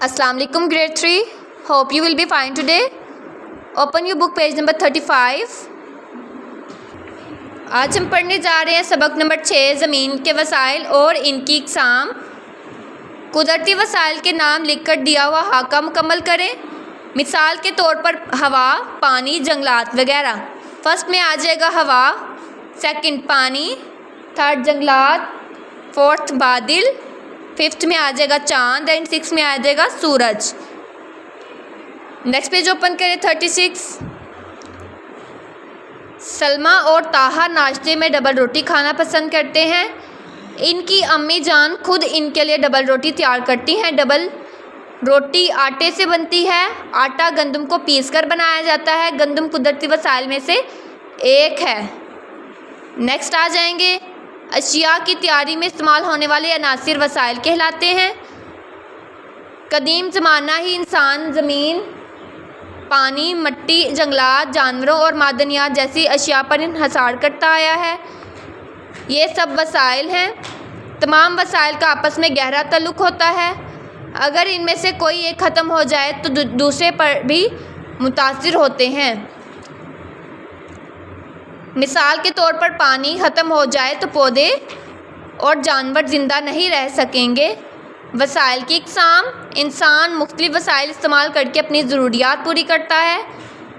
Assalamu alaikum grade 3. Hope you will be fine today. Open your book page number 35. आज हम पढ़ने जा रहे हैं सबक नंबर 6 ज़मीन के वसाइल और इनकी इक़साम। कुदरती वसाइल के नाम लिखकर दिया हुआ हाका मुकम्मल करें। मिसाल के तौर पर हवा, पानी, जंगलात वगैरह। फर्स्ट में आ जाएगा हवा, सेकंड पानी, थर्ड जंगलात, फोर्थ बादल, फिफ्थ में आ जाएगा चांद एंड सिक्स में आ जाएगा सूरज। नेक्स्ट पेज ओपन करें 36। सलमा और ताहा नाश्ते में डबल रोटी खाना पसंद करते हैं। इनकी अम्मी जान खुद इनके लिए डबल रोटी तैयार करती हैं। डबल रोटी आटे से बनती है। आटा गंदम को पीसकर बनाया जाता है। गंदम कुदरती वसाइल में से एक है। नेक्स्ट आ जाएंगे अशिया की तैयारी में इस्तेमाल होने वाले अनासिर वसाइल कहलाते हैं। कदीम ज़माना ही इंसान ज़मीन, पानी, मिट्टी, जंगलात, जानवरों और मादनियात जैसी अशिया पर इन्हसार करता आया है। ये सब वसाइल हैं। तमाम वसाइल का आपस में गहरा ताल्लुक़ होता है। अगर इनमें से कोई एक ख़त्म हो जाए तो दूसरे पर भी मुतासिर होते हैं। मिसाल के तौर पर पानी ख़त्म हो जाए तो पौधे और जानवर ज़िंदा नहीं रह सकेंगे। वसाइल की इक़साम। इंसान मुख्तलिफ़ वसाइल इस्तेमाल करके अपनी ज़रूरियात पूरी करता है।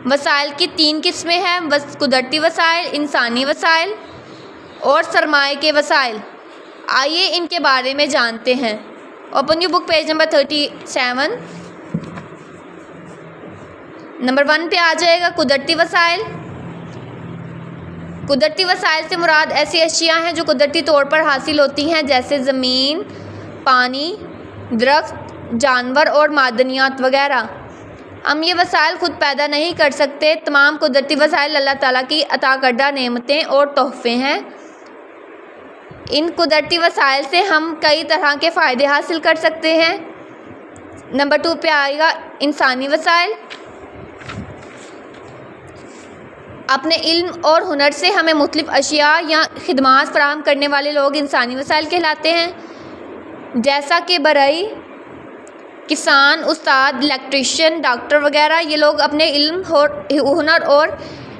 वसाइल की 3 किस्में हैं, बस कुदरती वसाइल, इंसानी वसाइल और सरमाए के वसाइल। आइए इनके बारे में जानते हैं। Open your book page number 37। Number 1 पे आ जाएगा कुदरती वसाइल। कुदरती वसाइल से मुराद ऐसी अशिया हैं जो कुदरती तौर पर हासिल होती हैं, जैसे ज़मीन, पानी, दरख्त, जानवर और मादनियात वगैरह। हम ये वसाइल ख़ुद पैदा नहीं कर सकते। तमाम कुदरती वसाइल अल्लाह ताला की अता करदा नेमतें और तोहफ़े हैं। इन कुदरती वसाइल से हम कई तरह के फ़ायदे हासिल कर सकते हैं। नंबर 2 पे आएगा इंसानी वसाइल। अपने इल्म और हुनर से हमें मुख्तलिफ़ अशिया या खिदमात फ़राहम करने वाले लोग इंसानी वसाइल कहलाते हैं, जैसा कि बरई, किसान, उस्ताद, इलेक्ट्रीशियन, डॉक्टर वगैरह। ये लोग अपने इल्म, हुनर और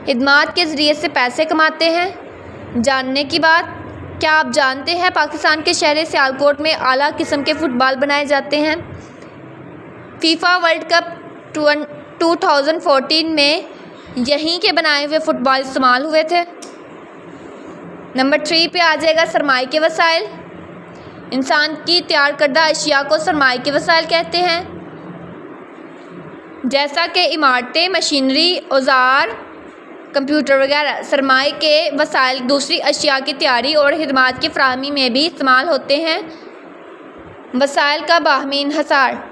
खिदमात के ज़रिए से पैसे कमाते हैं। जानने की बात, क्या आप जानते हैं पाकिस्तान के शहर सियालकोट में आला किस्म के फ़ुटबॉल बनाए जाते हैं। फीफा वर्ल्ड कप 2014 में यहीं के बनाए हुए फ़ुटबॉल इस्तेमाल हुए थे। नंबर 3 पे आ जाएगा सरमाए के वसाइल। इंसान की तैयार करदा अशिया को सरमाए के वसाइल कहते हैं, जैसा कि इमारतें, मशीनरी, औजार, कंप्यूटर वगैरह। सरमाए के वसाइल दूसरी अशिया की तैयारी और खिदमात की फ़राहमी में भी इस्तेमाल होते हैं। वसाइल का बाहमी इन्हसार।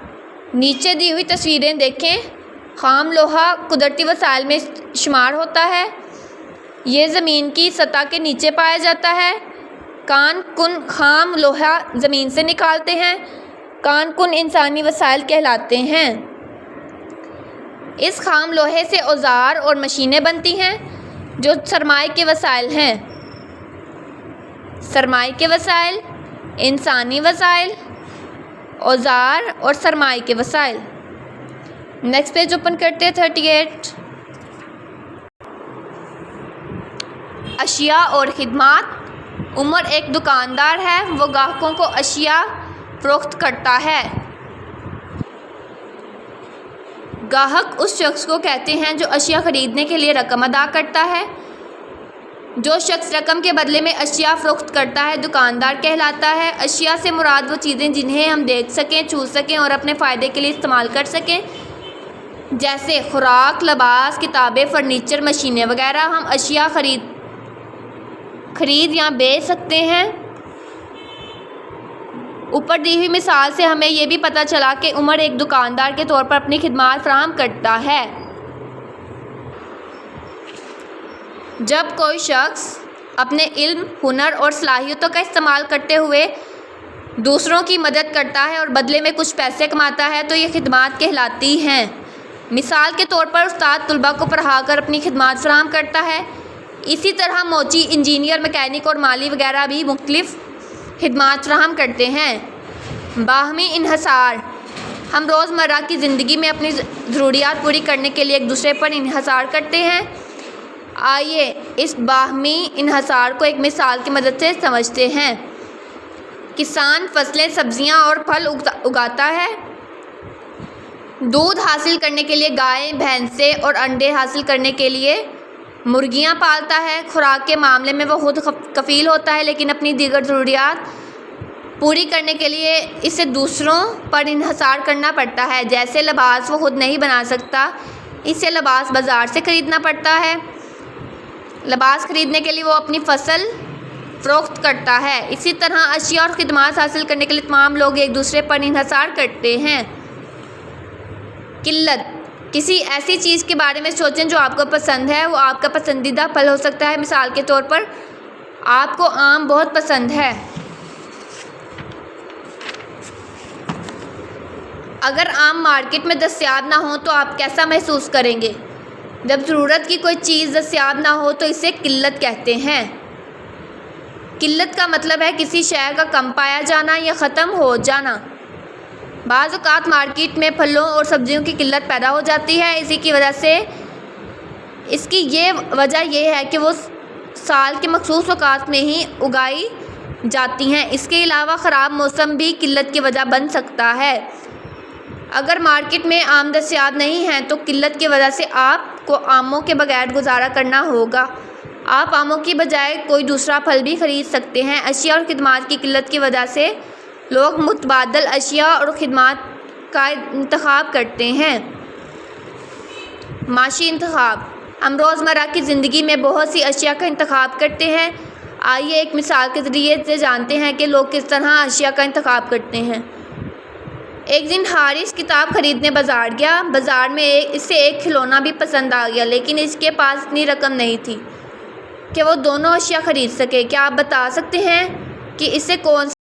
नीचे दी हुई तस्वीरें देखें। ख़ाम लोहा कुदरती वसाइल में शुमार होता है। ये ज़मीन की सतह के नीचे पाया जाता है। कान कुन ख़ाम लोहा ज़मीन से निकालते हैं। कान कुन इंसानी वसाइल कहलाते हैं। इस ख़ाम लोहे से औजार और मशीनें बनती हैं जो सरमाए के वसाइल हैं। सरमाए के वसाइल, इंसानी वसाइल, औजार और सरमाए के वसाइल। नेक्स्ट पेज ओपन करते हैं 38। अशिया और खिदमात। उमर एक दुकानदार है। वो ग्राहकों को अशिया फ़रोख्त करता है। ग्राहक उस शख्स को कहते हैं जो अशिया ख़रीदने के लिए रकम अदा करता है। जो शख्स रकम के बदले में अशिया फ़रोख्त करता है दुकानदार कहलाता है। अशिया से मुराद वो चीज़ें जिन्हें हम देख सकें, छू सकें और अपने फ़ायदे के लिए इस्तेमाल कर सकें, जैसे खुराक, लिबास, किताबें, फ़र्नीचर, मशीनें वगैरह। हम अशिया खरीद या बेच सकते हैं। ऊपर दी हुई मिसाल से हमें यह भी पता चला कि उमर एक दुकानदार के तौर पर अपनी खिदमात फराहम करता है। जब कोई शख्स अपने इल्म, हुनर और सलाहियतों का इस्तेमाल करते हुए दूसरों की मदद करता है और बदले में कुछ पैसे कमाता है तो ये खिदमात कहलाती हैं। मिसाल के तौर पर उस्ताद तलबा को पढ़ाकर अपनी खिदमात फराहम करता है। इसी तरह मोची, इंजीनियर, मैकेनिक और माली वगैरह भी मुख्तलिफ़ खिदमात फराहम करते हैं। बाहमी इन्हसार। ہم روزمرہ کی زندگی میں اپنی ضروریات پوری کرنے کے لیے ایک دوسرے پر انحصار کرتے ہیں۔ آئیے اس باہمی انحصار کو ایک مثال کی مدد سے سمجھتے ہیں۔ کسان فصلیں، سبزیاں اور پھل اگاتا ہے، دودھ حاصل کرنے کے لیے گائیں، بھینسیں اور انڈے حاصل کرنے کے لیے مرغیاں پالتا ہے۔ خوراک کے معاملے میں وہ خود کفیل ہوتا ہے، لیکن اپنی دیگر ضروریات پوری کرنے کے لیے اسے دوسروں پر انحصار کرنا پڑتا ہے۔ جیسے لباس وہ خود نہیں بنا سکتا، اسے لباس بازار سے خریدنا پڑتا ہے۔ لباس خریدنے کے لیے وہ اپنی فصل فروخت کرتا ہے۔ اسی طرح اشیاء اور خدمات حاصل کرنے کے لیے تمام لوگ ایک دوسرے پر انحصار کرتے ہیں۔ قلت: کسی ایسی چیز کے بارے میں سوچیں جو آپ کو پسند ہے۔ وہ آپ کا پسندیدہ پھل ہو سکتا ہے۔ مثال کے طور پر آپ کو آم بہت پسند ہے۔ اگر آم مارکیٹ میں دستیاب نہ ہو تو آپ کیسا محسوس کریں گے؟ جب ضرورت کی کوئی چیز دستیاب نہ ہو تو اسے قلت کہتے ہیں۔ قلت کا مطلب ہے کسی شے کا کم پایا جانا یا ختم ہو جانا۔ بعض اوقات مارکیٹ میں پھلوں اور سبزیوں کی قلت پیدا ہو جاتی ہے۔ اس کی وجہ یہ ہے کہ وہ سال کے مخصوص اوقات میں ہی اگائی جاتی ہیں۔ اس کے علاوہ خراب موسم بھی قلت کی وجہ بن سکتا ہے۔ اگر مارکیٹ میں آم دستیاب نہیں ہیں تو قلت کی وجہ سے آپ کو آموں کے بغیر گزارا کرنا ہوگا۔ آپ آموں کی بجائے کوئی دوسرا پھل بھی خرید سکتے ہیں۔ اشیاء اور خدمات کی قلت کی وجہ سے لوگ متبادل اشیاء اور خدمات کا انتخاب کرتے ہیں۔ معاشی انتخاب: ہم روزمرہ کی زندگی میں بہت سی اشیاء کا انتخاب کرتے ہیں۔ آئیے ایک مثال کے ذریعے سے جانتے ہیں کہ لوگ کس طرح اشیاء کا انتخاب کرتے ہیں۔ ایک دن حارث کتاب خریدنے بازار گیا۔ بازار میں اسے ایک کھلونا بھی پسند آ گیا، لیکن اس کے پاس اتنی رقم نہیں تھی کہ وہ دونوں اشیاء خرید سکے۔ کیا آپ بتا سکتے ہیں کہ اسے کون